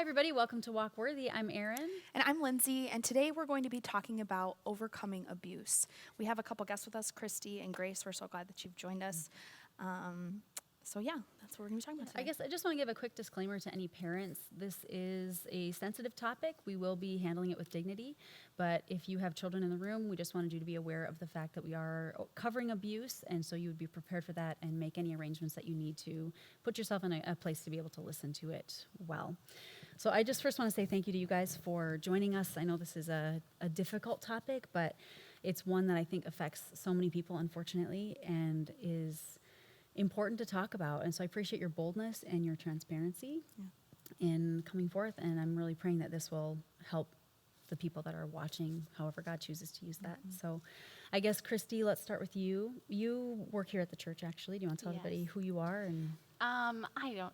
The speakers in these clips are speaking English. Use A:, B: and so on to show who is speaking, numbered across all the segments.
A: everybody. Welcome to Walk Worthy. I'm Erin.
B: And I'm Lindsay, and today we're going to be talking about overcoming abuse. We have a couple guests with us, Christy and Grace. We're so glad that you've joined us. So that's what we're going to be talking about today.
A: I guess I just want to give a quick disclaimer to any parents. This is a sensitive topic. We will be handling it with dignity, but if you have children in the room, we just wanted you to be aware of the fact that we are covering abuse, and so you would be prepared for that and make any arrangements that you need to put yourself in a place to be able to listen to it well. So I just first want to say thank you to you guys for joining us. I know this is a difficult topic, but it's one that I think affects so many people, unfortunately, and is important to talk about. And so I appreciate your boldness and your transparency in coming forth, and I'm really praying that this will help the people that are watching, however God chooses to use that. So I guess, Christy, let's start with you. You work here at the church, actually. Do you want to tell everybody who you are?
C: Who am I?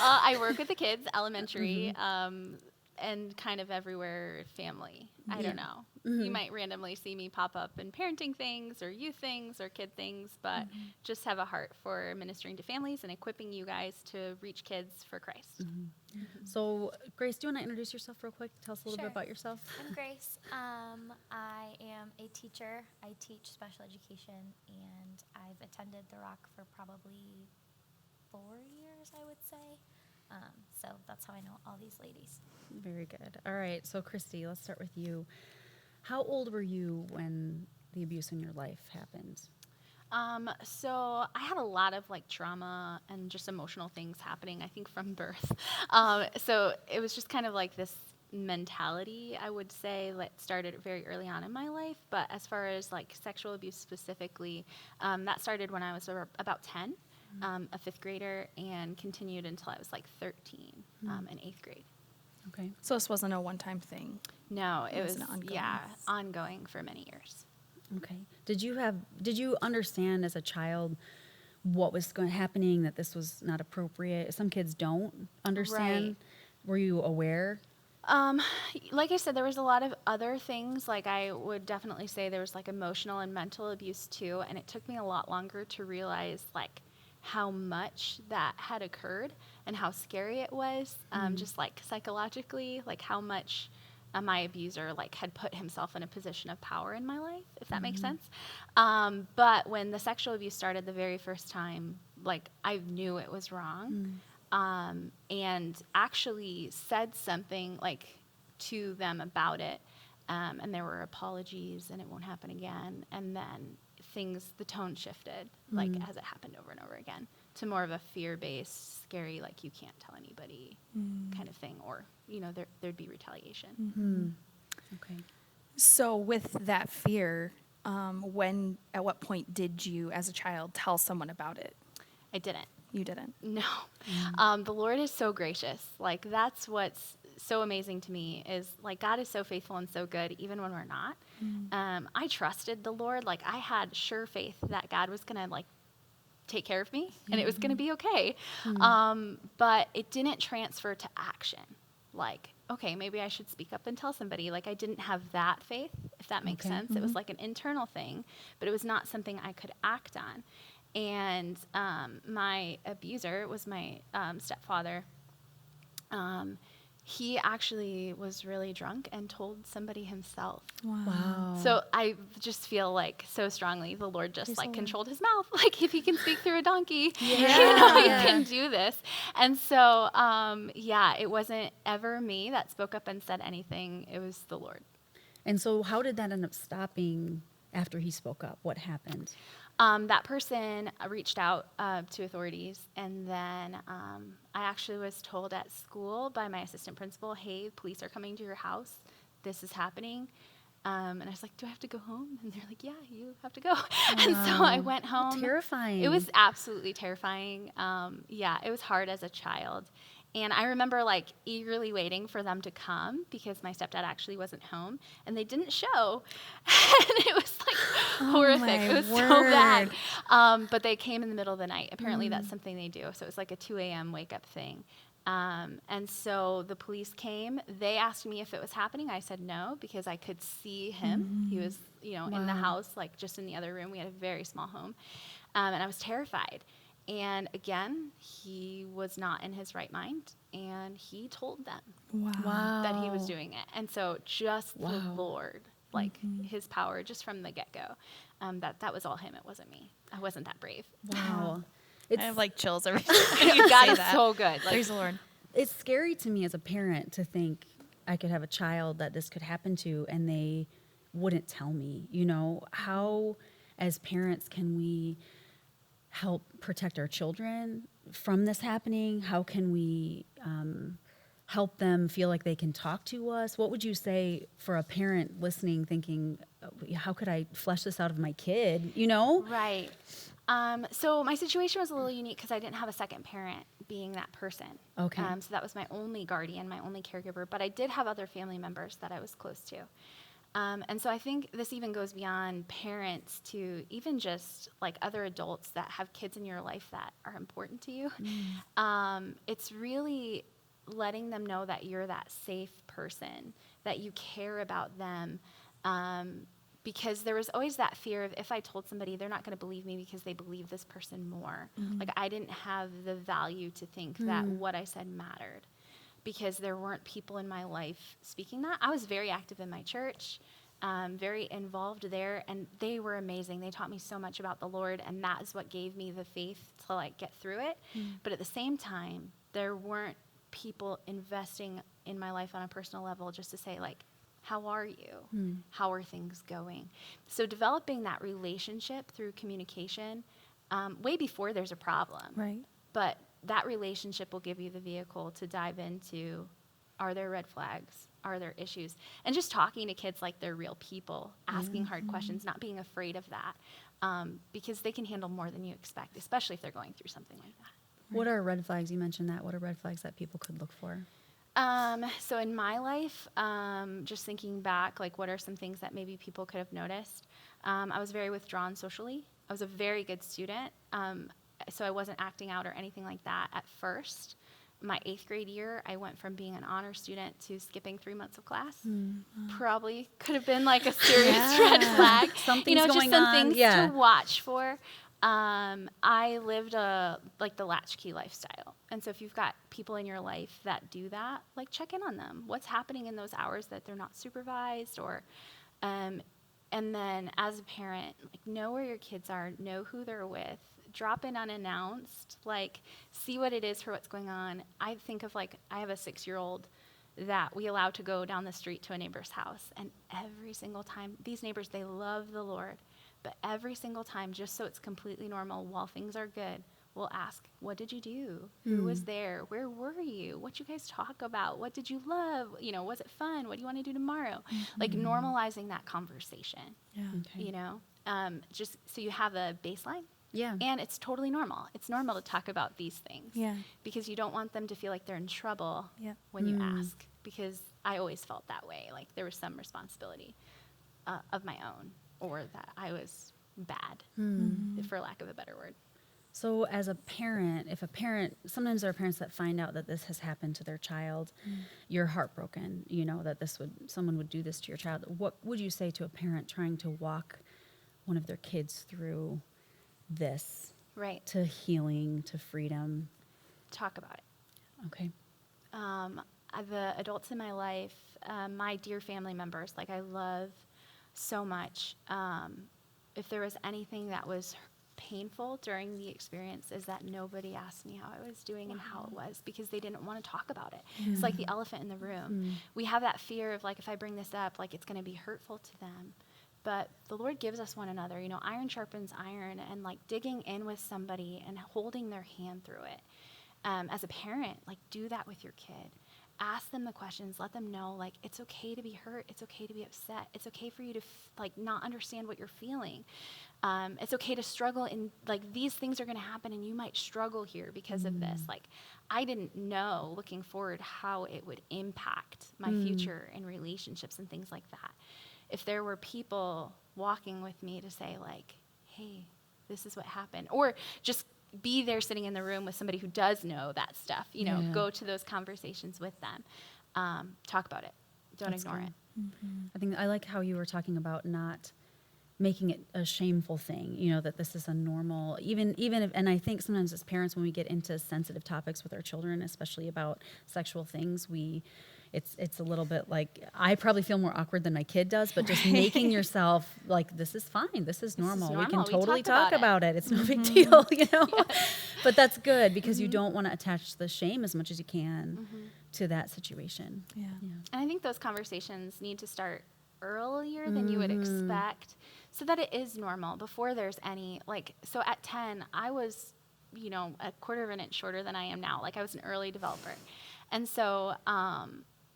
C: I work with the kids, elementary, and kind of everywhere family. I don't know. You might randomly see me pop up in parenting things or youth things or kid things, but just have a heart for ministering to families and equipping you guys to reach kids for Christ.
A: So, Grace, do you want to introduce yourself real quick? Tell us a little bit about yourself.
D: I'm Grace. I am a teacher. I teach special education, and I've attended the Rock for probably 4 years, I would say. So that's how I know all these ladies.
A: Very good. All right. So, Christy, let's start with you. How old were you when the abuse in your life happened?
C: So I had a lot of trauma and just emotional things happening, I think, from birth. So it was just kind of like this mentality, I would say, that started very early on in my life. But as far as sexual abuse specifically, that started when I was about 10. A fifth grader, and continued until I was 13 in 8th grade.
A: Okay.
B: So this wasn't a one-time thing?
C: No, it was
B: ongoing.
C: Ongoing for many years.
A: Okay. Did you understand as a child what was happening, that this was not appropriate? Some kids don't understand.
C: Right.
A: Were you aware?
C: Like I said, there was a lot of other things. I would definitely say there was emotional and mental abuse too, and it took me a lot longer to realize how much that had occurred and how scary it was, just psychologically, how much my abuser had put himself in a position of power in my life, if that makes sense. But when the sexual abuse started the very first time, I knew it was wrong, and actually said something to them about it, and there were apologies, and it won't happen again, and then the tone shifted, as it happened over and over again, to more of a fear-based, scary, you can't tell anybody kind of thing, or, there'd be retaliation.
A: Okay.
B: So with that fear, at what point did you, as a child, tell someone about it?
C: I didn't.
B: You didn't?
C: No. The Lord is so gracious. That's what's so amazing to me is God is so faithful and so good even when we're not. I trusted the Lord. I had sure faith that God was going to take care of me and it was going to be okay. But it didn't transfer to action. Okay, maybe I should speak up and tell somebody. I didn't have that faith, if that makes sense. It was an internal thing, but it was not something I could act on. And my abuser was my stepfather. He actually was really drunk and told somebody himself.
A: Wow.
C: So I just feel so strongly the Lord just controlled his mouth. If he can speak through a donkey, he can do this. And so, it wasn't ever me that spoke up and said anything. It was the Lord.
A: And so how did that end up stopping after he spoke up? What happened?
C: That person reached out to authorities, and then I actually was told at school by my assistant principal, hey, police are coming to your house. This is happening. And I was like, do I have to go home? And they're like, yeah, you have to go. Wow. And so I went home.
A: Terrifying.
C: It was absolutely terrifying. It was hard as a child. And I remember eagerly waiting for them to come because my stepdad actually wasn't home, and they didn't show. And it was horrific. It was so bad. But they came in the middle of the night. Apparently that's something they do. So it was a 2 a.m. wake up thing. And so the police came. They asked me if it was happening. I said no because I could see him. He was, in the house, just in the other room. We had a very small home. And I was terrified. And again, he was not in his right mind, and he told them
B: Wow.
C: that he was doing it. And so just the
A: Wow.
C: Lord, like his power just from the get-go, that was all him. It wasn't me. I wasn't that brave.
A: Wow.
B: I have like chills every
C: You got it so good. Like,
B: Praise the Lord.
A: It's scary to me as a parent to think I could have a child that this could happen to and they wouldn't tell me. You know, how as parents can we help protect our children from this happening? How can we help them feel like they can talk to us? What would you say for a parent listening thinking, how could I flesh this out of my kid, you know?
C: right. So my situation was a little unique because I didn't have a second parent being that person.
A: Okay.
C: So that was my only guardian, my only caregiver. But I did have other family members that I was close to. And so I think this even goes beyond parents to even just like other adults that have kids in your life that are important to you. It's really letting them know that you're that safe person, that you care about them. Because there was always that fear of if I told somebody, they're not going to believe me because they believe this person more. Like I didn't have the value to think that what I said mattered because there weren't people in my life speaking that. I was very active in my church, very involved there, and they were amazing. They taught me so much about the Lord, and that is what gave me the faith to like get through it. But at the same time, there weren't people investing in my life on a personal level just to say like, how are you? How are things going? So developing that relationship through communication way before there's a problem.
B: Right.
C: But that relationship will give you the vehicle to dive into, are there red flags? Are there issues? And just talking to kids like they're real people, asking hard questions, not being afraid of that, because they can handle more than you expect, especially if they're going through something like that.
A: What are red flags? You mentioned that. What are red flags that people could look for?
C: So in my life, just thinking back, like what are some things that maybe people could have noticed? I was very withdrawn socially. I was a very good student. So I wasn't acting out or anything like that at first. My 8th grade year, I went from being an honor student to skipping 3 months of class. Probably could have been like a serious red flag.
A: Something's
C: just
A: going
C: some
A: on.
C: things
A: Yeah.
C: to watch for. I lived like the latchkey lifestyle. And so if you've got people in your life that do that, like check in on them. What's happening in those hours that they're not supervised or, and then as a parent, like know where your kids are, know who they're with, drop in unannounced, like see what it is for what's going on. I think of like, I have a 6-year-old that we allow to go down the street to a neighbor's house. And every single time, these neighbors, they love the Lord. But every single time, just so it's completely normal, while things are good, we'll ask, what did you do? Who was there? Where were you? What you guys talk about? What did you love? You know, was it fun? What do you want to do tomorrow? Like normalizing that conversation,
B: Yeah.
A: Okay.
C: you know, just so you have a baseline.
A: Yeah.
C: And it's totally normal. It's normal to talk about these things.
B: Yeah.
C: Because you don't want them to feel like they're in trouble
B: Yeah.
C: when you ask. Because I always felt that way. Like there was some responsibility of my own. Or that I was bad, for lack of a better word.
A: So as a parent, sometimes there are parents that find out that this has happened to their child. You're heartbroken, you know, that someone would do this to your child. What would you say to a parent trying to walk one of their kids through this
C: Right.
A: to healing, to freedom?
C: Talk about it.
A: Okay.
C: The adults in my life, my dear family members, like I love so much. If there was anything that was painful during the experience is that nobody asked me how I was doing and how it was because they didn't want to talk about it. It's like the elephant in the room. We have that fear of like, if I bring this up, like it's going to be hurtful to them. But the Lord gives us one another, you know, iron sharpens iron, and like digging in with somebody and holding their hand through it. As a parent, like do that with your kid. Ask them the questions, let them know like it's okay to be hurt, it's okay to be upset, it's okay for you to like not understand what you're feeling. It's okay to struggle in like these things are going to happen and you might struggle here because of this. Like I didn't know looking forward how it would impact my future in relationships and things like that. If there were people walking with me to say like, hey, this is what happened, or just be there sitting in the room with somebody who does know that stuff, you know, go to those conversations with them. Talk about it. Don't ignore it.
A: I think I like how you were talking about not making it a shameful thing, that this is a normal, even if, and I think sometimes as parents, when we get into sensitive topics with our children, especially about sexual things, it's a little bit like, I probably feel more awkward than my kid does, but just making yourself like, this is fine, this is normal. We can
C: normal. We
A: totally
C: talked
A: talk
C: about
A: about it. It's no big deal, But that's good because you don't want to attach the shame as much as you can to that situation.
B: Yeah.
C: And I think those conversations need to start earlier than you would expect so that it is normal before there's any, so at 10, I was, a quarter of an inch shorter than I am now. I was an early developer. And so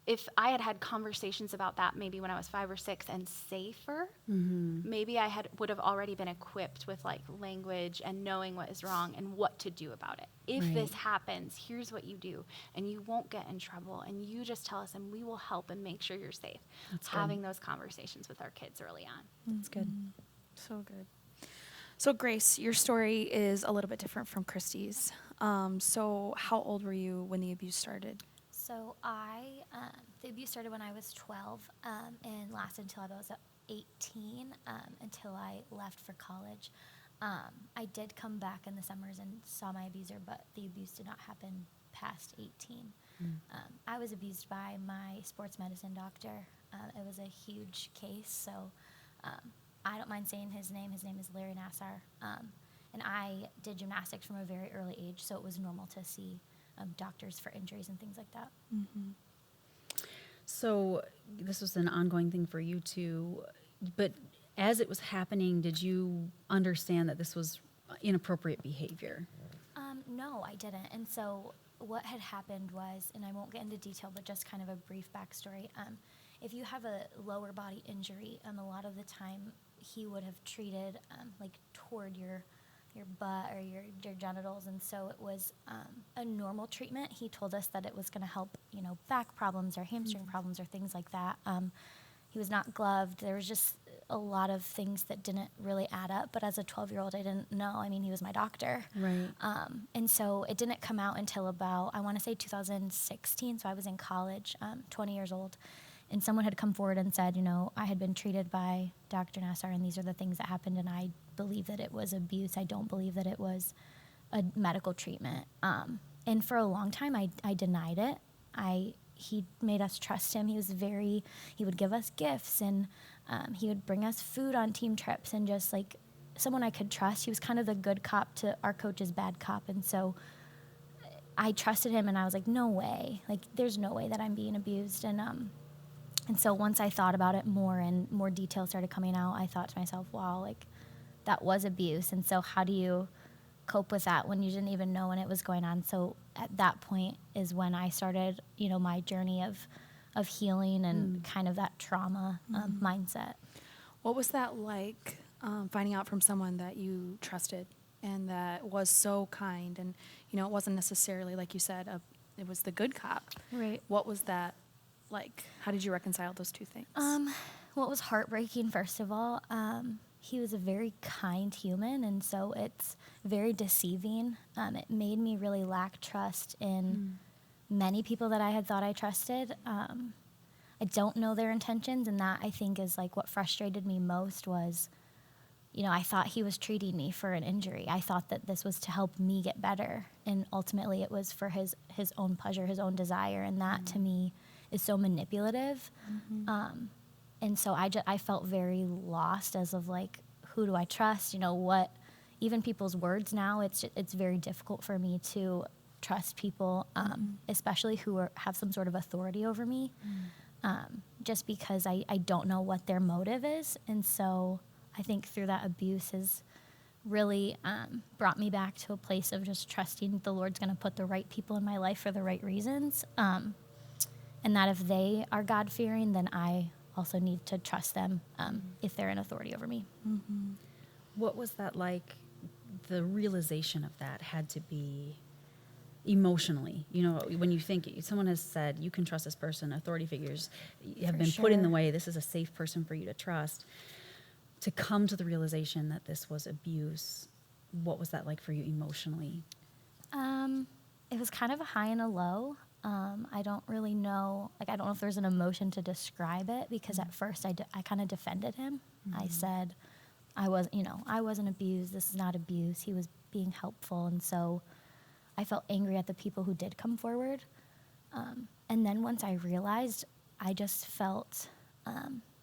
C: if I had conversations about that maybe when I was 5 or 6 and safer, maybe I would have already been equipped with language and knowing what is wrong and what to do about it. If this happens, here's what you do, and you won't get in trouble, and you just tell us, and we will help and make sure you're safe.
A: That's
C: Having those conversations with our kids early on.
A: That's good.
B: So good. So Grace, your story is a little bit different from Christy's. So how old were you when the abuse started?
D: So the abuse started when I was 12 and lasted until I was 18, until I left for college. I did come back in the summers and saw my abuser, but the abuse did not happen past 18. I was abused by my sports medicine doctor. It was a huge case, so I don't mind saying his name. His name is Larry Nassar. And I did gymnastics from a very early age, so it was normal to see doctors for injuries and things like that.
A: So this was an ongoing thing for you too, but as it was happening, did you understand that this was inappropriate behavior?
D: No, I didn't. And so what had happened was, and I won't get into detail, but just kind of a brief backstory. If you have a lower body injury, a lot of the time he would have treated toward your butt or your genitals, and so it was a normal treatment. He told us that it was going to help, back problems or hamstring problems or things like that. He was not gloved. There was just a lot of things that didn't really add up, but as a 12-year-old, I didn't know. He was my doctor.
A: Right.
D: And so it didn't come out until about, I want to say 2016, so I was in college, 20 years old. And someone had come forward and said, I had been treated by Dr. Nassar, and these are the things that happened, and I believe that it was abuse. I don't believe that it was a medical treatment. And for a long time, I denied it. He made us trust him. He would give us gifts, and he would bring us food on team trips, and just someone I could trust. He was kind of the good cop to our coach's bad cop, and so I trusted him, and I was like, no way. There's no way that I'm being abused. And so once I thought about it more and more details started coming out, I thought to myself, wow, that was abuse. And so how do you cope with that when you didn't even know when it was going on? So at that point is when I started, my journey of healing and kind of that trauma mindset.
B: What was that like, finding out from someone that you trusted and that was so kind? And, it wasn't necessarily, like you said, it was the good cop.
D: Right.
B: What was that like? How did you reconcile those two things?
D: Well, it was heartbreaking, first of all. He was a very kind human, and so it's very deceiving. It made me really lack trust in many people that I had thought I trusted. I don't know their intentions, and that, I think, is what frustrated me most was, I thought he was treating me for an injury. I thought that this was to help me get better, and ultimately it was for his own pleasure, his own desire, and that to me is so manipulative. And so I felt very lost as of who do I trust? What, even people's words now, it's very difficult for me to trust people, especially who have some sort of authority over me, just because I don't know what their motive is. And so I think through that abuse has really brought me back to a place of just trusting the Lord's going to put the right people in my life for the right reasons. And that if they are God-fearing, then I also need to trust them if they're in authority over me.
A: What was that like? The realization of that had to be emotionally. When you think someone has said, you can trust this person, authority figures have been put in the way, this is a safe person for you to trust. To come to the realization that this was abuse, what was that like for you emotionally?
D: It was kind of a high and a low. I don't really know, I don't know if there's an emotion to describe it, because at first I kind of defended him. I said, I wasn't abused. This is not abuse. He was being helpful. And so I felt angry at the people who did come forward. And then once I realized, I just felt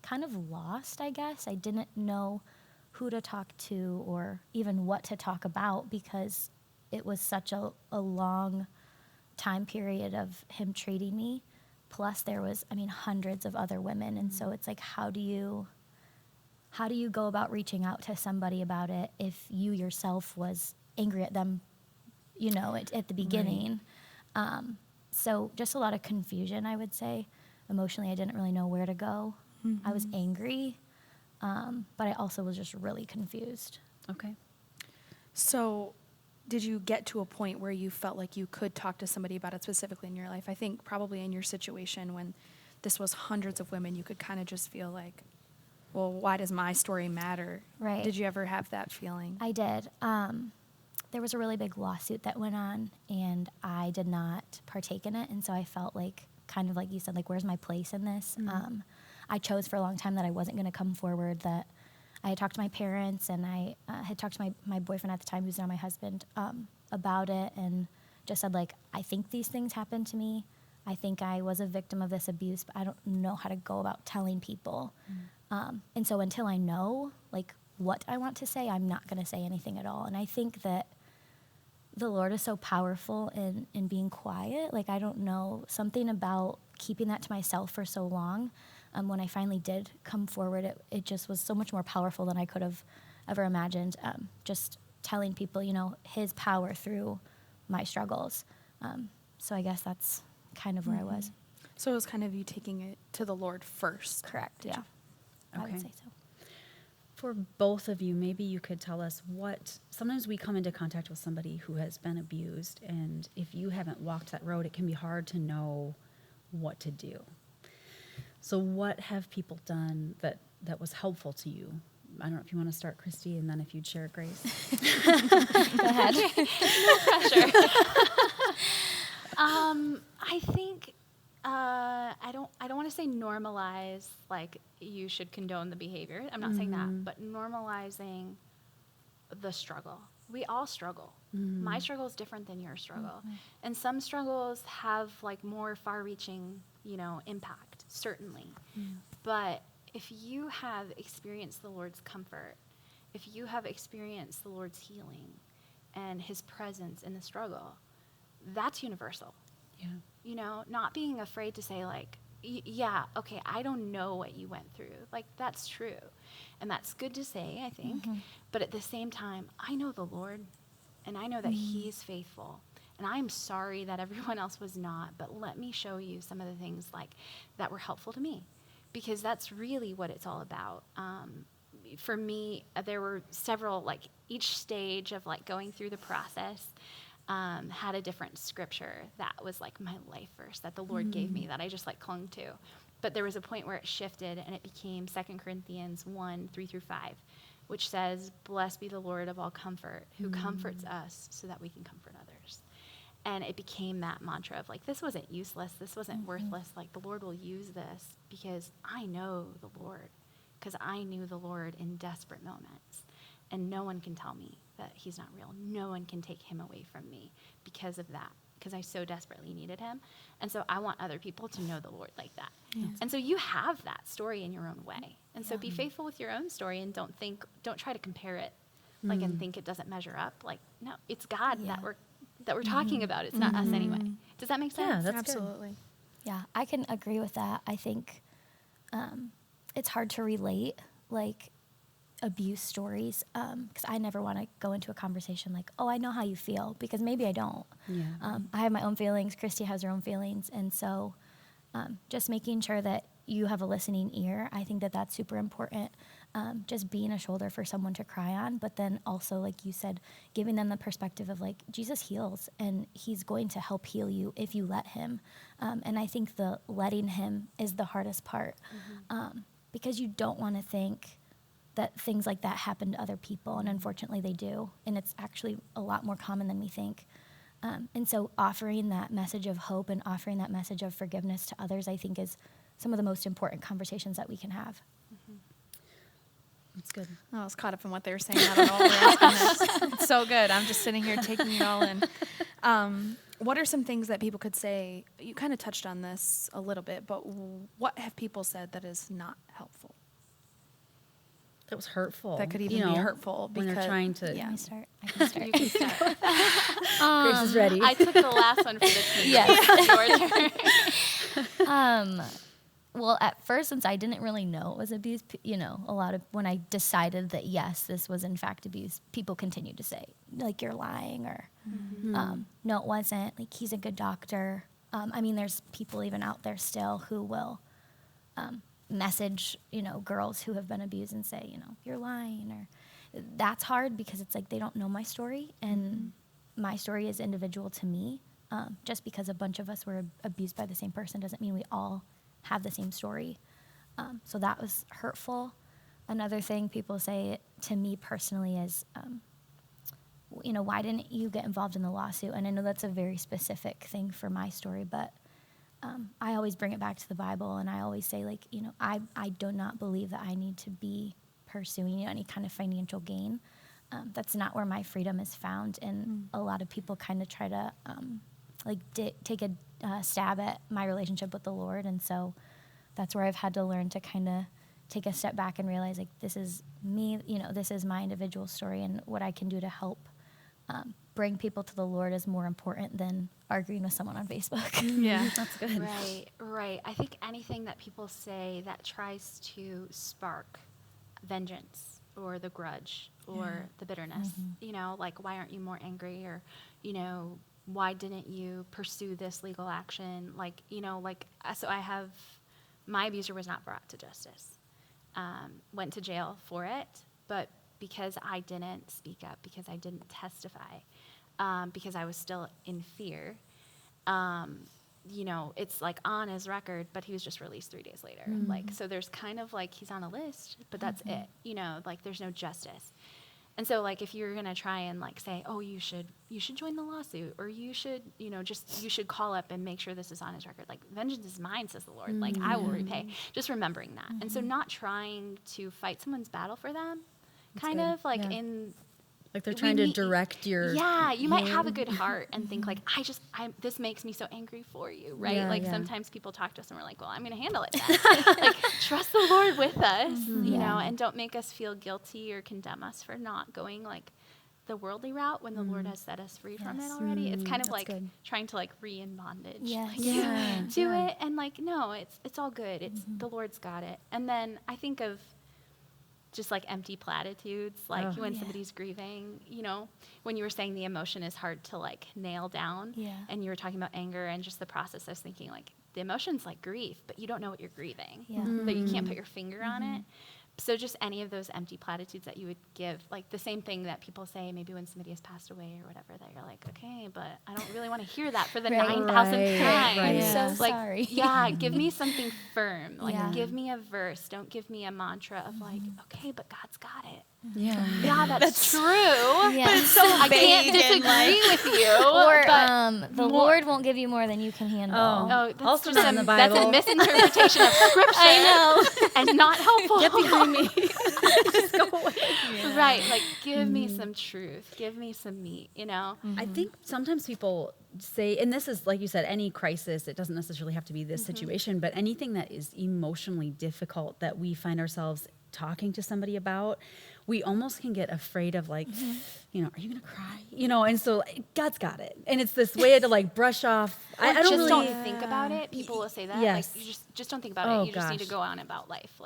D: kind of lost, I guess. I didn't know who to talk to or even what to talk about because it was such a long time period of him treating me. Plus there was, hundreds of other women. And so it's like, how do you go about reaching out to somebody about it if you yourself was angry at them, at the beginning? Right. So just a lot of confusion, I would say. Emotionally, I didn't really know where to go. Mm-hmm. I was angry, but I also was just really confused.
A: Okay.
B: So did you get to a point where you felt like you could talk to somebody about it specifically in your life? I think probably in your situation when this was hundreds of women, you could kind of just feel like, well, why does my story matter?
D: Right.
B: Did you ever have that feeling?
D: I did. There was a really big lawsuit that went on, and I did not partake in it. And so I felt like, kind of like you said, like, where's my place in this? Mm-hmm. I chose for a long time that I wasn't going to come forward, that I had talked to my parents, and I had talked to my boyfriend at the time, who's now my husband, about it, and just said, like, I think these things happened to me. I think I was a victim of this abuse, but I don't know how to go about telling people. And so until I know, like, what I want to say, I'm not going to say anything at all. And I think that the Lord is so powerful in being quiet. Like, I don't know, something about keeping that to myself for so long. When I finally did come forward, it just was so much more powerful than I could have ever imagined. Just telling people, his power through my struggles. So I guess that's kind of where I was.
B: So it was kind of you taking it to the Lord first.
D: Correct, yeah.
A: Okay.
D: I would say so.
A: For both of you, maybe you could tell us sometimes we come into contact with somebody who has been abused, and if you haven't walked that road, it can be hard to know what to do. So what have people done that was helpful to you? I don't know if you want to start, Christy, and then if you'd share, Grace.
D: Go ahead.
C: No pressure. I think I don't want to say normalize, like you should condone the behavior. I'm not saying that, but normalizing the struggle. We all struggle. My struggle is different than your struggle. And some struggles have like more far-reaching, impact, certainly. But if you have experienced the Lord's comfort, if you have experienced the Lord's healing and his presence in the struggle, that's universal.
A: Yeah.
C: Not being afraid to say, like, yeah, okay, I don't know what you went through. Like, that's true. And that's good to say, I think. But at the same time, I know the Lord, and I know that he's faithful. And I'm sorry that everyone else was not, but let me show you some of the things, like, that were helpful to me. Because that's really what it's all about. For me, there were several, like, each stage of, like, going through the process had a different scripture that was like my life verse that the Lord gave me that I just like clung to. But there was a point where it shifted and it became 2 Corinthians 1:3-5, which says, "Blessed be the Lord of all comfort, who comforts us so that we can comfort others." And it became that mantra of like, this wasn't useless, this wasn't worthless. Like, the Lord will use this because I know the Lord, because I knew the Lord in desperate moments. And no one can tell me that he's not real. No one can take him away from me because of that, because I so desperately needed him. And so I want other people to know the Lord like that. Yeah. And so you have that story in your own way. And so be faithful with your own story and don't try to compare it like and think it doesn't measure up. Like, no, it's God that we're talking about. It's not us anyway. Does that make sense?
A: Yeah, that's
B: absolutely
A: good.
D: Yeah, I can agree with that. I think it's hard to relate, like, abuse stories, because I never want to go into a conversation like, oh, I know how you feel, because maybe I don't.
A: Yeah.
D: I have my own feelings. Christy has her own feelings. And so just making sure that you have a listening ear, I think that that's super important. Just being a shoulder for someone to cry on, but then also, like you said, giving them the perspective of like, Jesus heals and he's going to help heal you if you let him. And I think the letting him is the hardest part, because you don't want to think that things like that happen to other people, and unfortunately they do, and it's actually a lot more common than we think. And so offering that message of hope and offering that message of forgiveness to others, I think, is some of the most important conversations that we can have.
A: That's good.
B: I was caught up in what they were saying. I don't know what we're asking next. It's so good. I'm just sitting here taking it all in. What are some things that people could say? You kind of touched on this a little bit, but what have people said that is not helpful?
A: That was hurtful.
B: That could even be hurtful
A: when they're
B: because-
A: trying to.
B: yeah.
D: Can I start? I can start.
C: You can start.
A: Grace is ready.
C: I took the last one for the team.
D: Yes.
C: Your turn.
D: Well, at first, since I didn't really know it was abuse, a lot of when I decided that yes, this was in fact abuse, people continued to say like you're lying or no, it wasn't. Like he's a good doctor. I mean, there's people even out there still who will message girls who have been abused and say you're lying or that's hard because it's like they don't know my story and my story is individual to me. Just because a bunch of us were abused by the same person doesn't mean we all have the same story. So that was hurtful. Another thing people say to me personally is, why didn't you get involved in the lawsuit? And I know that's a very specific thing for my story, but I always bring it back to the Bible, and I always say, I do not believe that I need to be pursuing any kind of financial gain. That's not where my freedom is found, and a lot of people kind of try to take a stab at my relationship with the Lord, and so that's where I've had to learn to kind of take a step back and realize this is me, this is my individual story, and what I can do to help bring people to the Lord is more important than arguing with someone on Facebook.
B: Yeah.
A: That's good.
C: Right. I think anything that people say that tries to spark vengeance or the grudge or the bitterness, why aren't you more angry, or, why didn't you pursue this legal action? So I have, my abuser was not brought to justice, went to jail for it, but because I didn't speak up, because I didn't testify, because I was still in fear, it's on his record, but he was just released 3 days later. So there's kind of he's on a list, but that's it, there's no justice. And so if you're going to try and say, oh, you should join the lawsuit, or you should, you should call up and make sure this is on his record. Vengeance is mine, says the Lord. I will repay. Just remembering that. And so not trying to fight someone's battle for them,
A: They're trying to direct your.
C: Yeah, you might have a good heart and think this makes me so angry for you, right?
A: Yeah,
C: sometimes people talk to us and we're like, well, I'm going to handle it then. Trust the Lord with us, and don't make us feel guilty or condemn us for not going the worldly route when the Lord has set us free from it already. It's kind of
A: good.
C: trying to re in bondage.
D: Yes.
C: Do it, and no, it's all good. It's the Lord's got it. And then I think of just empty platitudes, when somebody's grieving, when you were saying the emotion is hard to nail down, and you were talking about anger and just the process, I was thinking the emotion's grief, but you don't know what you're grieving, that you can't put your finger on it. So just any of those empty platitudes that you would give, the same thing that people say maybe when somebody has passed away or whatever, that you're okay, but I don't really want to hear that for the 9,000th time.
A: Right.
D: I'm so sorry.
C: Yeah, give me something firm. Give me a verse. Don't give me a mantra of okay, but God's got it.
A: Yeah.
C: Yeah, that's true.
D: Yeah.
C: But it's so I can't disagree with you.
D: Or the Lord won't give you more than you can handle.
C: Oh, that's
A: Also
C: just
A: not in the Bible.
C: That's a misinterpretation of Scripture.
D: I know.
C: And not helpful.
A: Get behind me. Just go away.
C: Right, give me some truth. Give me some meat,
A: I think sometimes people say, and this is, like you said, any crisis, it doesn't necessarily have to be this situation, but anything that is emotionally difficult that we find ourselves talking to somebody about, we almost can get afraid of are you going to cry? And so God's got it. And it's this way to brush off. I don't
C: just
A: really,
C: don't think about it. People will say that.
A: Yes.
C: You just don't think about it. You just need to go on about life.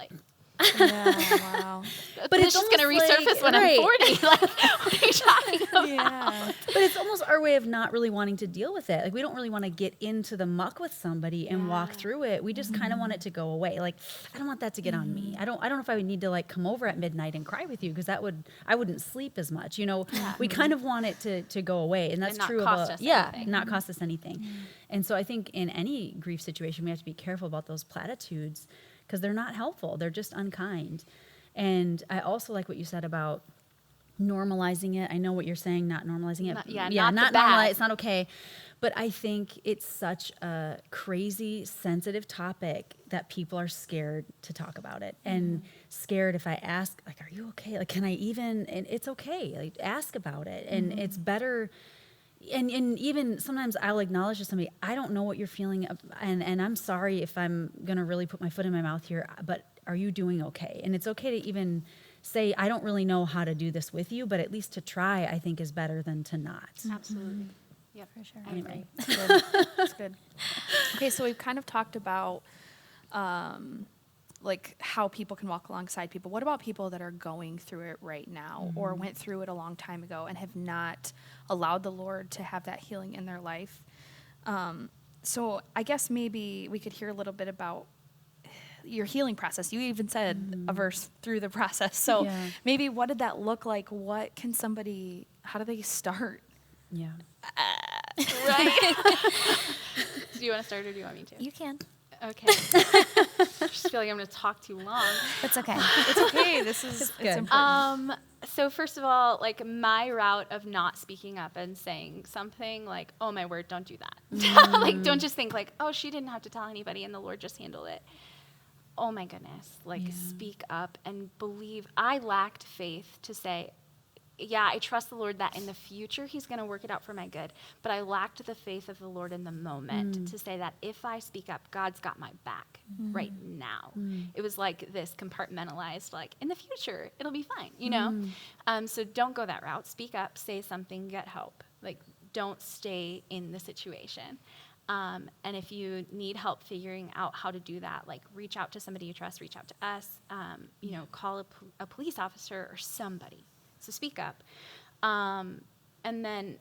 B: Yeah, wow.
C: But it's just going to resurface when I'm 40. What are you talking about?
B: Yeah.
A: but it's almost our way of not really wanting to deal with it. We don't really want to get into the muck with somebody and walk through it. We just kind of want it to go away. I don't want that to get on me. I don't know if I would need to come over at midnight and cry with you, because I wouldn't sleep as much. We kind of want it to go away, and that's
C: not
A: true
C: cost
A: of
C: us
A: anything. Not cost us anything. And so I think in any grief situation, we have to be careful about those platitudes, because they're not helpful. They're just unkind. And I also like what you said about normalizing it. I know what you're saying, not normalizing it.
C: Not the bad.
A: It's not okay. But I think it's such a crazy, sensitive topic that people are scared to talk about it. And scared if I ask, like, are you okay? Like, can I even, and it's okay, like, ask about it. And it's better. And even sometimes I'll acknowledge to somebody, I don't know what you're feeling. And I'm sorry if I'm going to really put my foot in my mouth here, but are you doing okay? And it's okay to even say, I don't really know how to do this with you, but at least to try, I think, is better than to not.
C: Absolutely. Yep.
B: For sure.
A: Anyway.
B: That's good. Okay, so we've kind of talked about like how people can walk alongside people. What about people that are going through it right now or went through it a long time ago and have not allowed the Lord to have that healing in their life? So I guess maybe we could hear a little bit about your healing process. You even said a verse through the process. So maybe what did that look like? How do they start?
A: Yeah.
C: Right? Do you want to start or do you want me to?
D: You can.
C: Okay. I just feel like I'm going to talk too long.
D: It's okay.
B: It's okay. It's
A: good.
B: important.
C: So first of all, like my route of not speaking up and saying something like, oh my word, don't do that. Like, don't just think like, oh, she didn't have to tell anybody and the Lord just handled it. Oh my goodness. Like speak up and believe. I lacked faith to say, yeah, I trust the Lord that in the future he's going to work it out for my good. But I lacked the faith of the Lord in the moment to say that if I speak up, God's got my back right now. It was like this compartmentalized, like in the future, it'll be fine, you know? So don't go that route. Speak up, say something, get help. Like don't stay in the situation. And if you need help figuring out how to do that, like reach out to somebody you trust, reach out to us, you know, call a police officer or somebody. So speak up. And then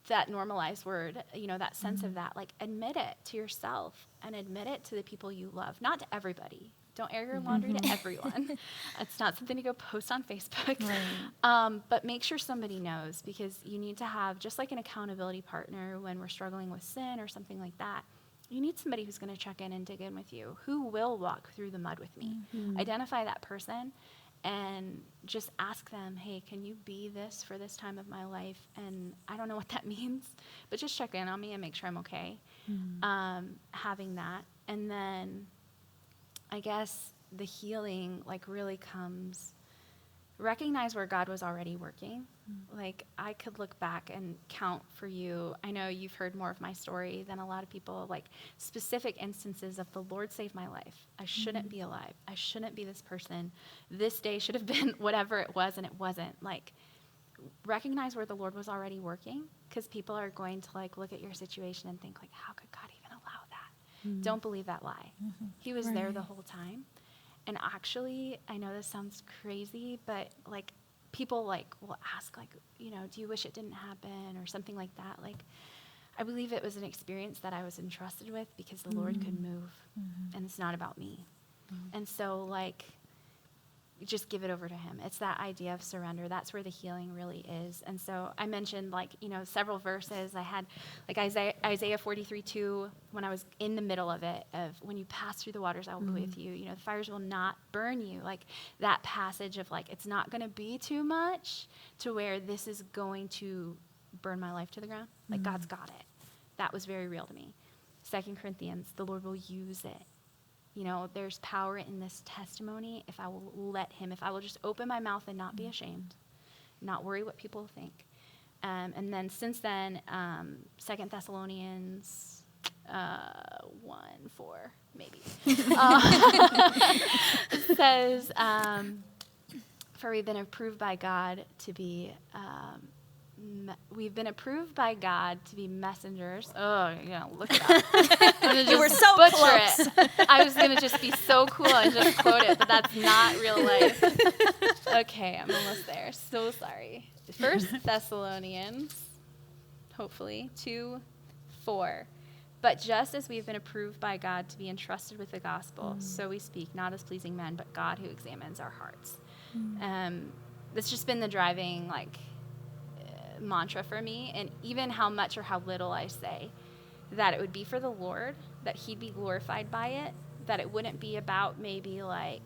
C: that normalized word, you know, that sense of that, like admit it to yourself and admit it to the people you love, not to everybody. Don't air your laundry to everyone. It's not something to go post on Facebook. Right. But make sure somebody knows, because you need to have, just like an accountability partner when we're struggling with sin or something like that, you need somebody who's going to check in and dig in with you, who will walk through the mud with me. Identify that person and just ask them, hey, can you be this for this time of my life? And I don't know what that means, but just check in on me and make sure I'm okay. Having that. And then I guess the healing like really comes, recognize where God was already working. Like I could look back and count for you. I know you've heard more of my story than a lot of people, like specific instances of the Lord saved my life. I shouldn't be alive. I shouldn't be this person. This day should have been whatever it was, and it wasn't. Like recognize where the Lord was already working, because people are going to like look at your situation and think like, how could God even allow that? Don't believe that lie. He was there the whole time. And actually, I know this sounds crazy, but like people like will ask like, you know, do you wish it didn't happen or something like that? Like, I believe it was an experience that I was entrusted with because the Lord could move, and it's not about me. And so like, just give it over to him. It's that idea of surrender. That's where the healing really is. And so I mentioned like, you know, several verses. I had like Isaiah 43:2, when I was in the middle of it, of when you pass through the waters, I will be with you. You know, the fires will not burn you. Like that passage of like, it's not going to be too much to where this is going to burn my life to the ground. Like God's got it. That was very real to me. 2 Corinthians, the Lord will use it. You know, there's power in this testimony if I will let him, if I will just open my mouth and not be ashamed, not worry what people think. And then since then, 2 Thessalonians 1:4, maybe, says, for we've been approved by God to be messengers. Oh, yeah, look it up.
B: You were so close.
C: It. I was going to just be so cool and just quote it, but that's not real life. Okay, I'm almost there. So sorry. 1 Thessalonians, hopefully, 2:4. But just as we've been approved by God to be entrusted with the gospel, so we speak, not as pleasing men, but God who examines our hearts. That's just been the driving, like, mantra for me, and even how much or how little I say, that it would be for the Lord, that he'd be glorified by it, that it wouldn't be about maybe like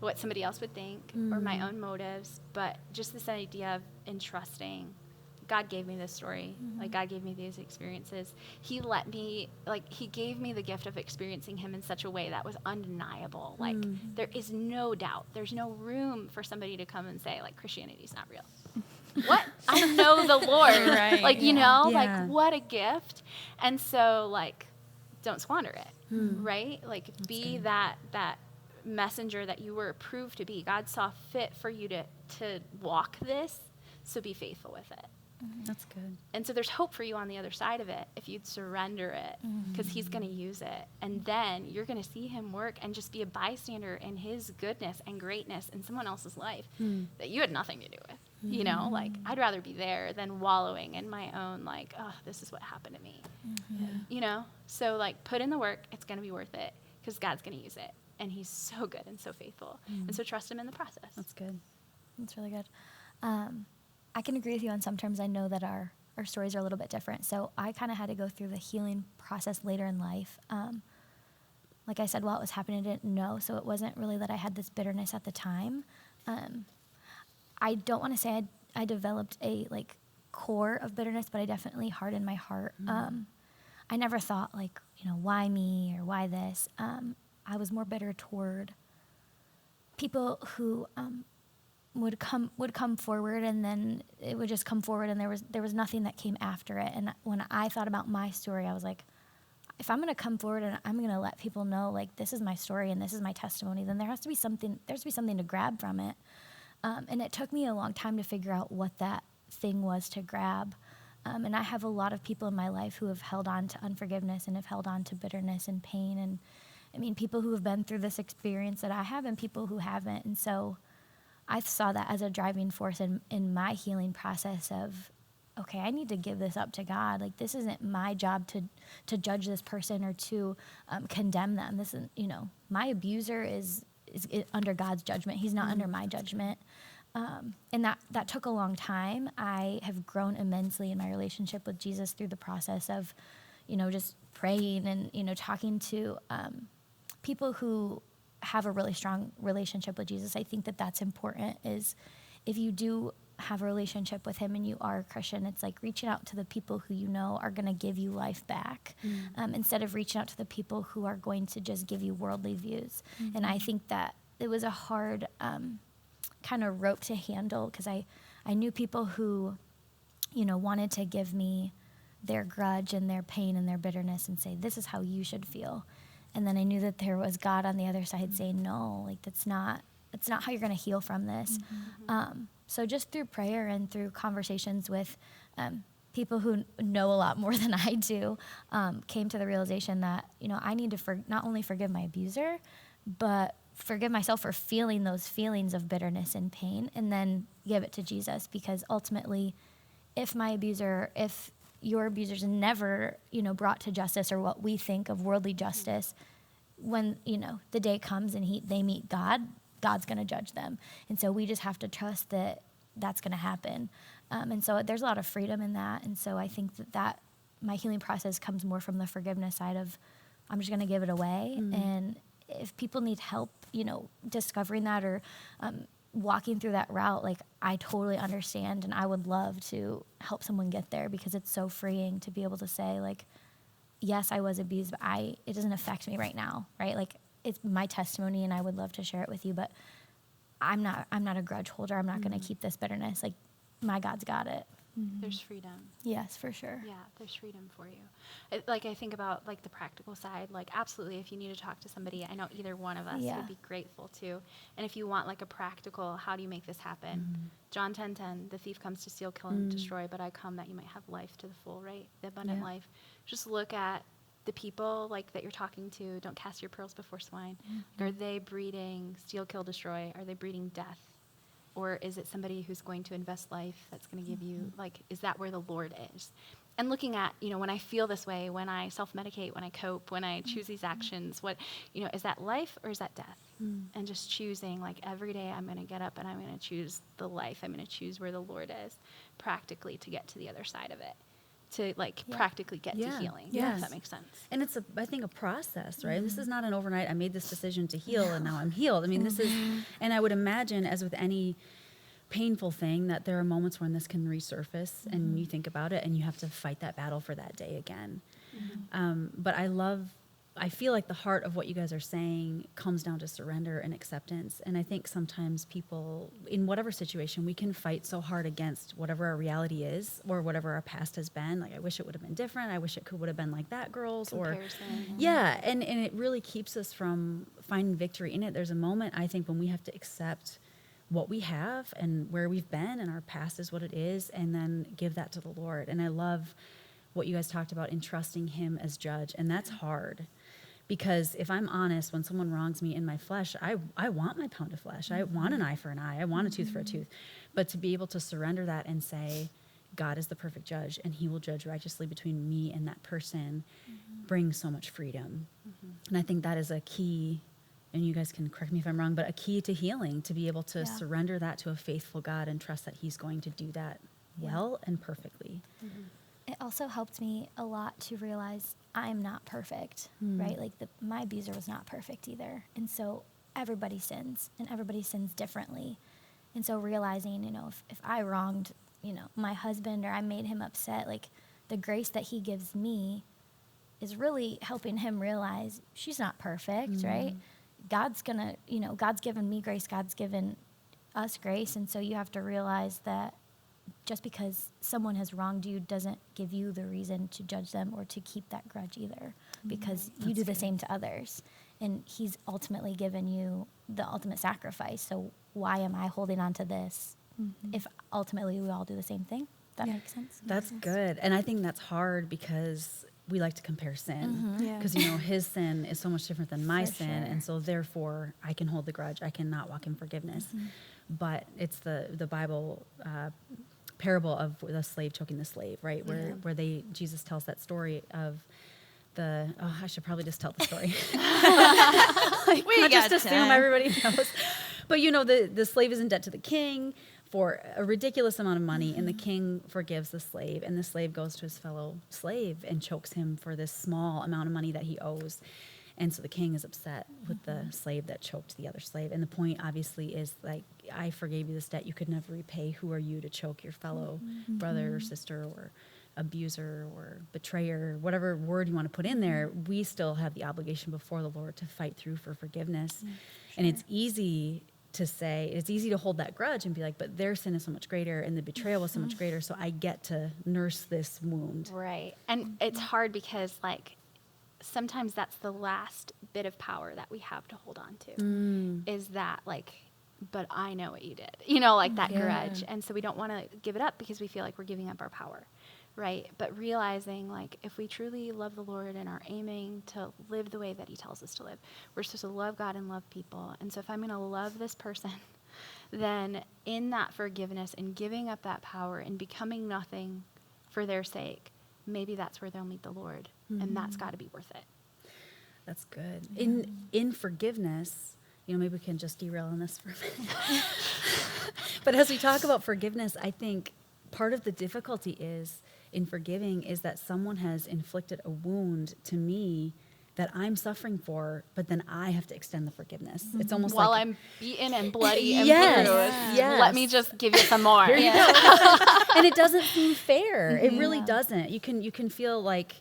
C: what somebody else would think or my own motives, but just this idea of entrusting. God gave me this story. Like, God gave me these experiences. He let me, like, he gave me the gift of experiencing him in such a way that was undeniable. Like, there is no doubt. There's no room for somebody to come and say, like, Christianity's not real. What? I know the Lord.
B: Right,
C: Like, you know,
A: Yeah.
C: like, what a gift. And so, like, don't squander it, right? Like, be that messenger that you were approved to be. God saw fit for you to walk this, so be faithful with it.
A: That's good.
C: And so there's hope for you on the other side of it if you'd surrender it, because he's going to use it. And then you're going to see him work and just be a bystander in his goodness and greatness in someone else's life that you had nothing to do with. You know, like, I'd rather be there than wallowing in my own, like, oh, this is what happened to me. You know? So, like, put in the work. It's going to be worth it because God's going to use it. And he's so good and so faithful. And so trust him in the process.
A: That's good.
D: That's really good. I can agree with you on some terms. I know that our stories are a little bit different. So I kind of had to go through the healing process later in life. Like I said, while it was happening, I didn't know. So it wasn't really that I had this bitterness at the time. I don't want to say I developed a, like, core of bitterness, but I definitely hardened my heart. I never thought, like, you know, why me or why this? I was more bitter toward people who would come forward, and then it would just come forward, and there was nothing that came after it. And when I thought about my story, I was like, if I'm going to come forward and I'm going to let people know, like, this is my story and this is my testimony, then there has to be something to grab from it. And it took me a long time to figure out what that thing was to grab. And I have a lot of people in my life who have held on to unforgiveness and have held on to bitterness and pain. And I mean, people who have been through this experience that I have and people who haven't. And so I saw that as a driving force in my healing process of, okay, I need to give this up to God. Like, this isn't my job to judge this person or to condemn them. This is, you know, my abuser is under God's judgment. He's not under my judgment. And that took a long time. I have grown immensely in my relationship with Jesus through the process of, you know, just praying and, you know, talking to people who have a really strong relationship with Jesus. I think that that's important, is if you do have a relationship with him and you are a Christian, it's like reaching out to the people who you know are going to give you life back, instead of reaching out to the people who are going to just give you worldly views. And I think that it was a hard kind of rope to handle, because I knew people who, you know, wanted to give me their grudge and their pain and their bitterness and say, this is how you should feel. And then I knew that there was God on the other side saying, no, like, that's not how you're going to heal from this. So just through prayer and through conversations with people who know a lot more than I do, came to the realization that, you know, I need to not only forgive my abuser, but forgive myself for feeling those feelings of bitterness and pain, and then give it to Jesus. Because ultimately, if your abuser's never, you know, brought to justice, or what we think of worldly justice, when, you know, the day comes and they meet God, God's going to judge them. And so we just have to trust that that's going to happen. And so there's a lot of freedom in that. And so I think that my healing process comes more from the forgiveness side of, I'm just going to give it away. And if people need help, you know, discovering that or walking through that route, like, I totally understand, and I would love to help someone get there, because it's so freeing to be able to say, like, yes, I was abused, but it doesn't affect me right now, right? Like, it's my testimony, and I would love to share it with you, but I'm not a grudge holder. I'm not going to keep this bitterness. Like, my God's got it.
C: There's freedom.
D: Yes, for sure.
C: Yeah, there's freedom for you. I think about, like, the practical side. Like, absolutely, if you need to talk to somebody, I know either one of us would be grateful to. And if you want, like, a practical, how do you make this happen? John 10:10, the thief comes to steal, kill, and destroy, but I come that you might have life to the full, right? The abundant life. Just look at the people, like, that you're talking to. Don't cast your pearls before swine. Like, are they breeding steal, kill, destroy? Are they breeding death? Or is it somebody who's going to invest life, that's going to give you, like, is that where the Lord is? And looking at, you know, when I feel this way, when I self-medicate, when I cope, when I choose these actions, what, you know, is that life or is that death? And just choosing, like, every day I'm going to get up and I'm going to choose the life. I'm going to choose where the Lord is practically to get to the other side of it. to like
D: Yeah.
C: practically get
A: Yeah.
C: to healing.
A: Yes.
C: If that makes sense.
A: And it's I think a process, right? This is not an overnight, I made this decision to heal and now I'm healed. I mean, this is, and I would imagine, as with any painful thing, that there are moments when this can resurface and you think about it and you have to fight that battle for that day again. But I feel like the heart of what you guys are saying comes down to surrender and acceptance. And I think sometimes people, in whatever situation, we can fight so hard against whatever our reality is or whatever our past has been. Like, I wish it would have been different. I wish it would have been like that, girls.
C: Comparison.
A: Yeah, and it really keeps us from finding victory in it. There's a moment, I think, when we have to accept what we have and where we've been, and our past is what it is, and then give that to the Lord. And I love what you guys talked about, entrusting him as judge. And that's hard. Because if I'm honest, when someone wrongs me in my flesh, I want my pound of flesh. I want an eye for an eye. I want a tooth for a tooth. But to be able to surrender that and say, God is the perfect judge, and he will judge righteously between me and that person, brings so much freedom. And I think that is a key, and you guys can correct me if I'm wrong, but a key to healing, to be able to surrender that to a faithful God and trust that he's going to do that well and perfectly.
D: It also helped me a lot to realize I'm not perfect, right? Like my abuser was not perfect either. And so everybody sins, and everybody sins differently. And so realizing, if I wronged, my husband, or I made him upset, like the grace that he gives me is really helping him realize she's not perfect, right? God's gonna, God's given me grace, God's given us grace. And so you have to realize that just because someone has wronged you doesn't give you the reason to judge them or to keep that grudge either, because you do the same to others. And he's ultimately given you the ultimate sacrifice. So why am I holding on to this if ultimately we all do the same thing? That makes sense?
A: That's good. And I think that's hard because we like to compare sin.
B: Yeah.
A: Because, his sin is so much different than my
D: For
A: sin.
D: sure.
A: And so therefore, I can hold the grudge. I cannot walk in forgiveness. But it's the Bible parable of the slave choking the slave, right? Where Jesus tells that story of I should probably just tell the story.
E: We
A: just
E: got
A: assume
E: time.
A: everybody knows. But the slave is in debt to the king for a ridiculous amount of money, and the king forgives the slave, and the slave goes to his fellow slave and chokes him for this small amount of money that he owes. And so the king is upset with the slave that choked the other slave. And the point, obviously, is like, I forgave you this debt you could never repay. Who are you to choke your fellow brother or sister or abuser or betrayer, whatever word you want to put in there? We still have the obligation before the Lord to fight through for forgiveness. And it's easy to say, it's easy to hold that grudge and be like, but their sin is so much greater and the betrayal was so much greater, so I get to nurse this wound.
C: Right. And it's hard because, like, sometimes that's the last bit of power that we have to hold on to, is that, like, but I know what you did, like that grudge. And so we don't want to give it up because we feel like we're giving up our power, right? But realizing, like, if we truly love the Lord and are aiming to live the way that he tells us to live, we're supposed to love God and love people. And so if I'm going to love this person, then in that forgiveness and giving up that power and becoming nothing for their sake, maybe that's where they'll meet the Lord. And that's got to be worth it.
A: That's good. In forgiveness, maybe we can just derail on this for a minute. But as we talk about forgiveness, I think part of the difficulty is in forgiving is that someone has inflicted a wound to me that I'm suffering for, but then I have to extend the forgiveness. It's almost
C: While
A: like
C: I'm beaten and bloody and
A: Yes,
C: bruised,
A: yes.
C: let me just give you some more.
A: and it doesn't seem fair. It really doesn't. You can feel like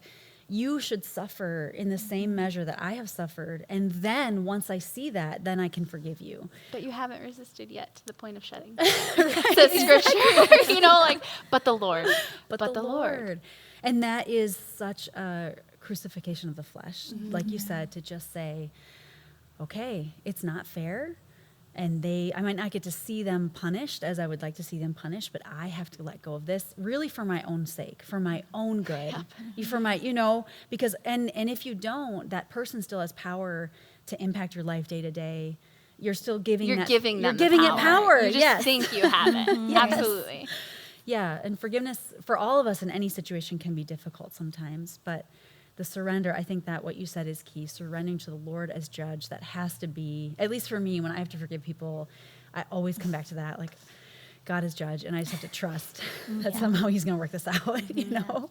A: you should suffer in the same measure that I have suffered, and then once I see that, then I can forgive you.
C: But you haven't resisted yet to the point of shedding. Says scripture, but the Lord.
A: But the Lord. And that is such a crucifixion of the flesh, like you said, to just say, okay, it's not fair. And I might not get to see them punished as I would like to see them punished, but I have to let go of this really for my own sake, for my own good, for my, because, and if you don't, that person still has power to impact your life day to day. You're still giving
C: You're
A: them
C: it power. You just think you have it.
A: Yes.
C: Absolutely.
A: Yeah, and forgiveness for all of us in any situation can be difficult sometimes, but the surrender, I think that what you said is key, surrendering to the Lord as judge. That has to be, at least for me, when I have to forgive people, I always come back to that. Like, God is judge, and I just have to trust that
D: Yeah.
A: somehow he's going to work this out, you know,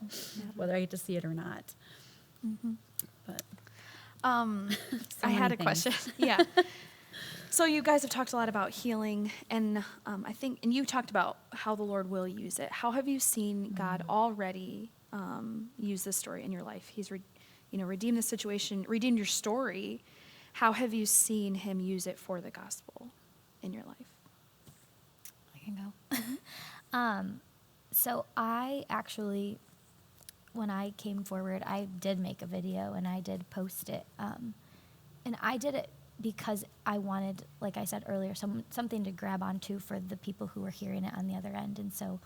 A: whether I get to see it or not. But
B: I
A: many
B: had a
A: things.
B: question. Yeah. So you guys have talked a lot about healing, and I think, and you talked about how the Lord will use it. How have you seen God already use this story in your life? He's, redeemed the situation, redeemed your story. How have you seen him use it for the gospel in your life?
D: I can go. So I actually, when I came forward, I did make a video and I did post it. And I did it because I wanted, like I said earlier, something to grab onto for the people who were hearing it on the other end. And so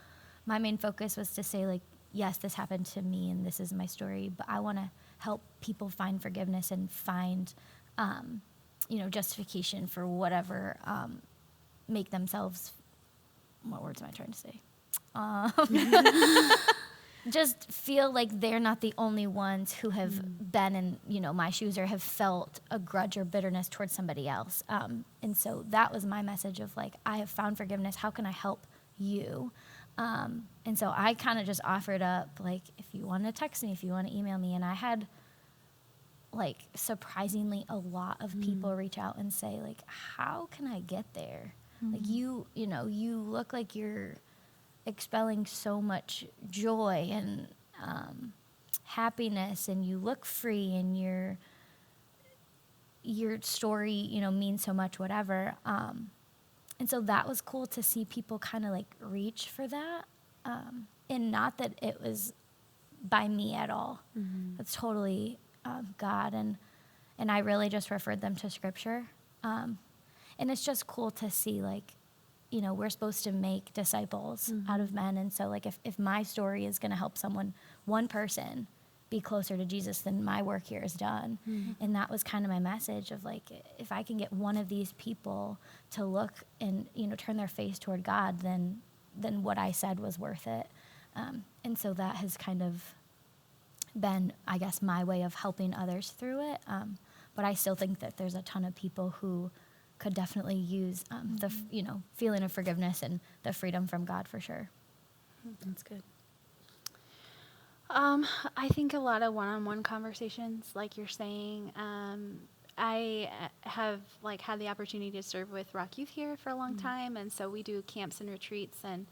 D: my main focus was to say, like, yes, this happened to me and this is my story, but I want to help people find forgiveness and find, justification for whatever, make themselves, what words am I trying to say? Just feel like they're not the only ones who have been in, my shoes or have felt a grudge or bitterness towards somebody else. And so that was my message of like, I have found forgiveness. How can I help you? And so I kind of just offered up, like, if you want to text me, if you want to email me. And I had, like, surprisingly a lot of people reach out and say, like, how can I get there? Like, you look like you're expelling so much joy and happiness, and you look free, and your story, means so much, whatever. And so that was cool to see people kind of like reach for that. And not that it was by me at all. It's totally God. And I really just referred them to scripture. And it's just cool to see, like, we're supposed to make disciples out of men. And so, like, if my story is going to help one person be closer to Jesus, then my work here is done. And that was kind of my message of, like, if I can get one of these people to look and, turn their face toward God, then what I said was worth it. And so that has kind of been, I guess, my way of helping others through it. But I still think that there's a ton of people who could definitely use the feeling of forgiveness and the freedom from God for sure.
A: That's good.
C: I think a lot of one-on-one conversations, like you're saying. I have had the opportunity to serve with Rock Youth here for a long time, and so we do camps and retreats, and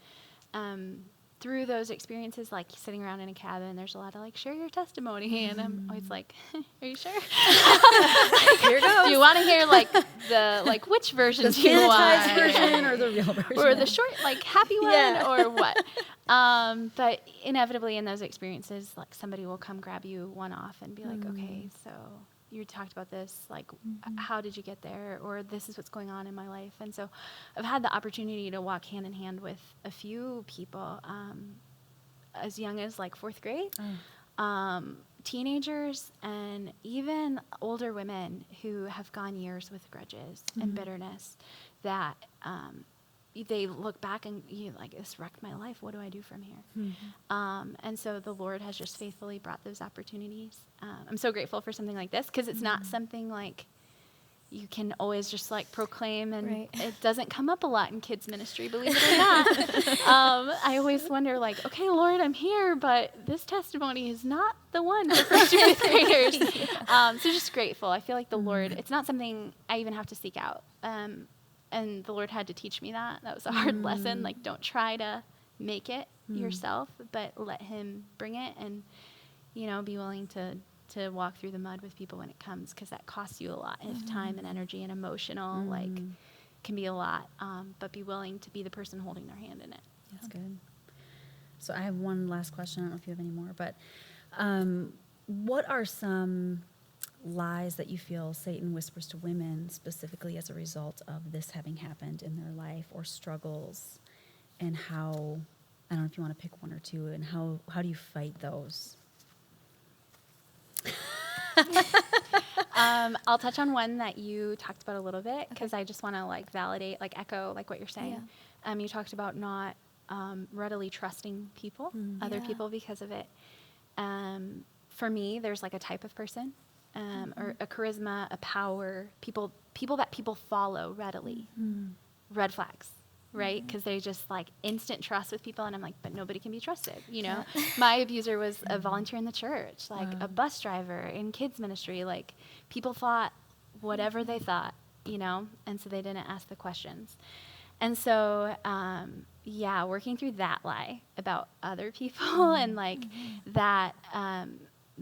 C: through those experiences, like sitting around in a cabin, there's a lot of share your testimony, and I'm always like, are you sure?
A: Here goes.
C: Do you want to hear which version
A: The
C: do you want?
A: sanitized version or the real version?
C: Or the short, happy one,
A: Yeah.
C: or what? But inevitably in those experiences, somebody will come grab you one off and be like, okay, so you talked about this, how did you get there? Or this is what's going on in my life. And so I've had the opportunity to walk hand in hand with a few people as young as fourth grade, teenagers, and even older women who have gone years with grudges and bitterness that they look back and this wrecked my life. What do I do from here? And so the Lord has just faithfully brought those opportunities. I'm so grateful for something like this, because it's not something you can always just proclaim, and
B: Right.
C: it doesn't come up a lot in kids ministry, believe it or not. I always wonder, okay, Lord, I'm here, but this testimony is not the one for first or fifth graders. So just grateful. I feel like the Lord, it's not something I even have to seek out. And the Lord had to teach me that. That was a hard lesson. Don't try to make it yourself, but let him bring it, and, be willing to walk through the mud with people when it comes, because that costs you a lot of time and energy and emotional, can be a lot. But be willing to be the person holding their hand in it.
A: That's good. So I have one last question. I don't know if you have any more, but what are some lies that you feel Satan whispers to women specifically as a result of this having happened in their life, or struggles, and how, I don't know if you want to pick one or two, and how do you fight those?
C: I'll touch on one that you talked about a little bit, because I just want to validate, echo what you're saying.
B: Yeah.
C: You talked about not readily trusting people, other
B: Yeah.
C: people, because of it. For me, there's a type of person, or a charisma, a power, people that people follow readily. Red flags. right? Because they just like instant trust with people. And I'm like, but nobody can be trusted, you know? My abuser was a volunteer in the church, like a bus driver in kids ministry. Like people thought whatever they thought, you know? And so they didn't ask the questions. And so, working through that lie about other people and like that,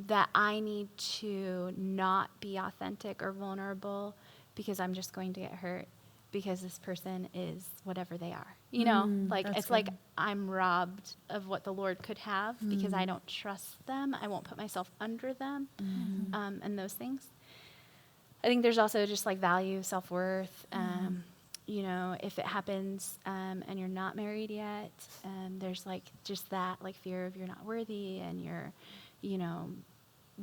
C: that I need to not be authentic or vulnerable because I'm just going to get hurt because this person is whatever they are, you know, like it's like I'm robbed of what the Lord could have because I don't trust them. I won't put myself under them, and those things. I think there's also just like value, self-worth. You know, if it happens and you're not married yet, there's like just that like fear of you're not worthy and you're, you know,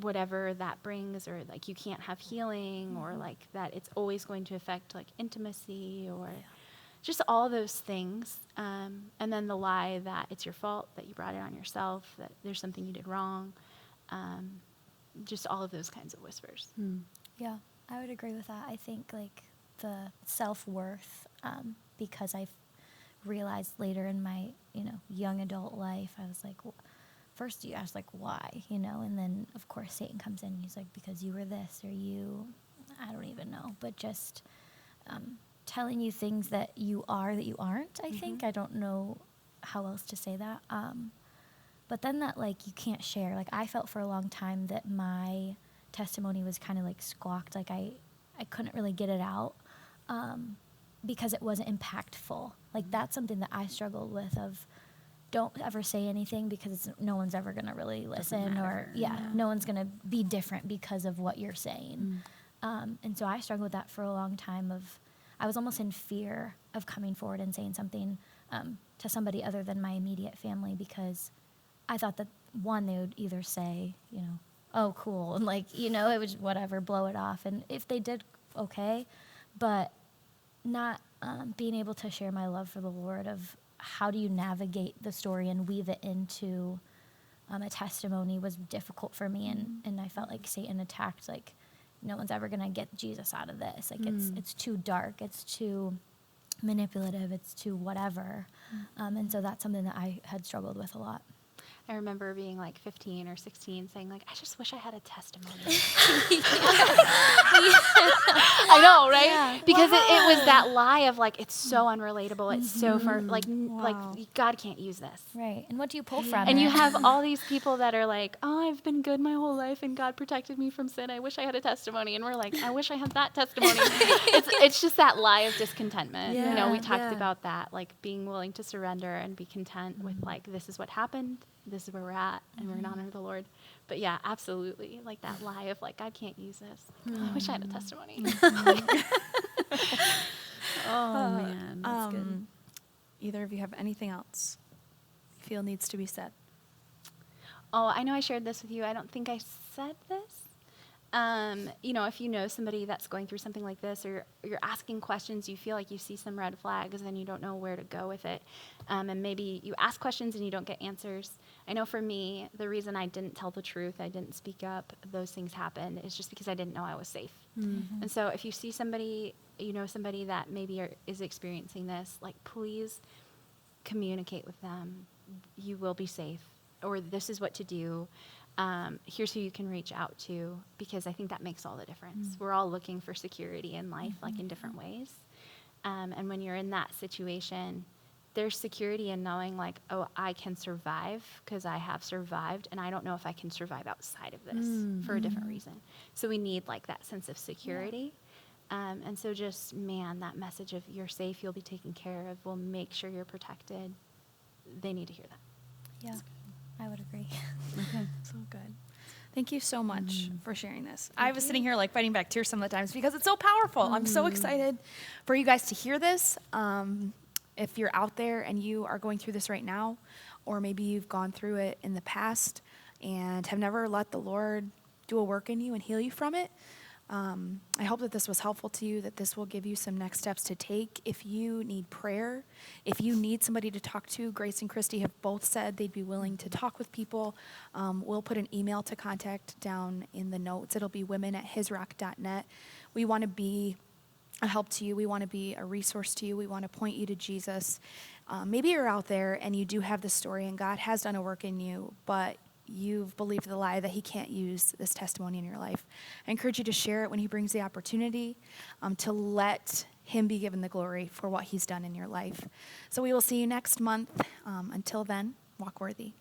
C: whatever that brings, or like you can't have healing, or like that it's always going to affect like intimacy, or just all those things. And then the lie that it's your fault, that you brought it on yourself, that there's something you did wrong. Just all of those kinds of whispers.
D: Yeah, I would agree with that. I think like the self-worth, because I've realized later in my, you know, young adult life, I was like, first you ask like why, you know, and then of course Satan comes in and he's like, because you were this, or you, I don't even know, but just telling you things that you are that you aren't, I think. I don't know how else to say that. But then that like you can't share. Like I felt for a long time that my testimony was kind of like squawked, like I couldn't really get it out because it wasn't impactful. Like that's something that I struggled with, of don't ever say anything because no one's ever going to really listen, or no one's going to be different because of what you're saying. And so I struggled with that for a long time. I was almost in fear of coming forward and saying something to somebody other than my immediate family, because I thought that, one, they would either say, you know, oh, cool, and like, you know, it was whatever, blow it off. And if they did, okay, but not being able to share my love for the Lord, of how do you navigate the story and weave it into a testimony, was difficult for me. And I felt like Satan attacked, like, no one's ever going to get Jesus out of this. Like, it's too dark. It's too manipulative. It's too whatever. And so that's something that I had struggled with a lot.
C: I remember being like 15 or 16 saying like, I just wish I had a testimony. I know, right? Yeah. Because it was that lie of like, it's so unrelatable. It's so far, like God can't use this.
D: Right. And what do you pull from
C: And
D: it?
C: you have all these people that are like, oh, I've been good my whole life and God protected me from sin. I wish I had a testimony. And we're like, I wish I had that testimony. It's just that lie of discontentment.
A: Yeah,
C: you know, we talked about that, like being willing to surrender and be content with like, this is what happened. This is where we're at, and we're going to honor the Lord. But yeah, absolutely. Like that lie of like, God can't use this. Oh, I wish I had a testimony.
A: Oh, man. That's good.
B: Either of you have anything else you feel needs to be said?
C: Oh, I know I shared this with you. I don't think I said this. You know, if you know somebody that's going through something like this, or you're asking questions, you feel like you see some red flags and you don't know where to go with it. And maybe you ask questions and you don't get answers. I know for me, the reason I didn't tell the truth, I didn't speak up, those things happened, is just because I didn't know I was safe. And so if you see somebody, you know, somebody that maybe is experiencing this, like, please communicate with them. You will be safe, or this is what to do. Here's who you can reach out to, because I think that makes all the difference. We're all looking for security in life, like in different ways. And when you're in that situation, there's security in knowing like, oh, I can survive because I have survived, and I don't know if I can survive outside of this for a different reason. So we need like that sense of security. And so just, man, that message of you're safe, you'll be taken care of, we'll make sure you're protected. They need to hear that.
D: Yeah, I would agree.
A: Okay.
B: So good. Thank you so much for sharing this. I was sitting here like fighting back tears some of the times because it's so powerful. I'm so excited for you guys to hear this. If you're out there and you are going through this right now, or maybe you've gone through it in the past and have never let the Lord do a work in you and heal you from it, I hope that this was helpful to you, that this will give you some next steps to take. If you need prayer, if you need somebody to talk to, Grace and Christy have both said they'd be willing to talk with people. We'll put an email to contact down in the notes. It'll be women@hisrock.net. We want to be a help to you. We want to be a resource to you. We want to point you to Jesus. Maybe you're out there and you do have this story and God has done a work in you, but you've believed the lie that he can't use this testimony in your life. I encourage you to share it when he brings the opportunity, to let him be given the glory for what he's done in your life. So we will see you next month. Until then, walk worthy.